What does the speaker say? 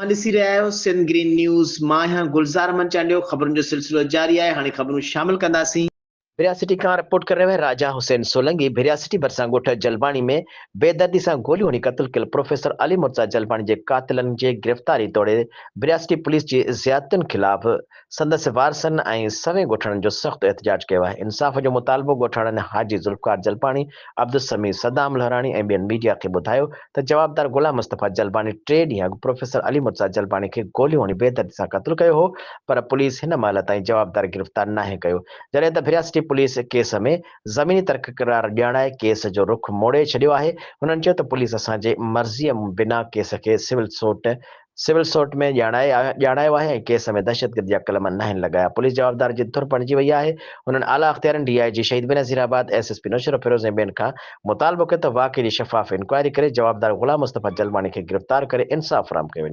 ॾिसी रहिया आहियो सिंध ग्रीन न्यूज़। मां आहियां गुलज़ार मंचालियो। ख़बरुनि जो सिलसिलो जारी आहे। हाणे ख़बरूं शामिल कंदासीं। भिरिया सिटी खां रिपोर्ट करे रहियो आहे राजा हुसैन सोलंकी। भिरिया सिटी भरिसां ॻोठ जलबाणी में बेदर्दी सां गोलियूं हणी क़त्ल कयल प्रोफेसर अली मुर्तज़ा जलबाणी जे क़ातिलनि जे गिरफ़्तारी तोड़े भिरिया सिटी पुलिस जी ज़ियादतियुनि ख़िलाफ़ संदसि वारसनि ऐं सवें ॻोठाणनि जो सख़्तु एहतिजाज कयो आहे। इंसाफ़ जो मुतालबो ॻोठाणनि हाजी ज़ुल्फ़कार जलबाणी, अब्दुल समीर सदाम लहराणी ऐं ॿियनि मीडिया खे ॿुधायो त जवाबदार गुलाम मुस्तफ़ा जलबाणी 3 ॾींहं अॻु प्रोफेसर अली मुर्तज़ा जलबाणी खे गोलियूं हणी बेदर्दी सां क़त्ल कयो हो, पर पुलिस हिन महिल ताईं जवाबदार गिरफ़्तार नाहे कयो। जॾहिं त भिरिया सिटी पुलिस केस में ज़मीनी तर्क करार ॾियाराए केस जो रुख मोड़े छॾियो आहे। हुननि चयो त पुलिस असांजे मर्ज़ीअ बिना केस खे सिविल सोट में ॼाणायो आहे ऐं केस में दहशतगर्दी जा कलम नाहिनि लॻाया। पुलिस जवाबदार जी धुर बणिजी वई आहे। हुननि आला अख़्तियारनि DIG शहीद बेनज़ीराबाद, SSP नुसरत फिरोज़ ऐं ॿियनि खां मुतालबो कयो त वाक़ये जी शफ़ाफ़ इंक्वायरी करे जवाबदार गुलाम मुस्तफ़ा जलबाणी खे गिरफ़्तार करे इंसाफ़ फ़राहम कयो वञे।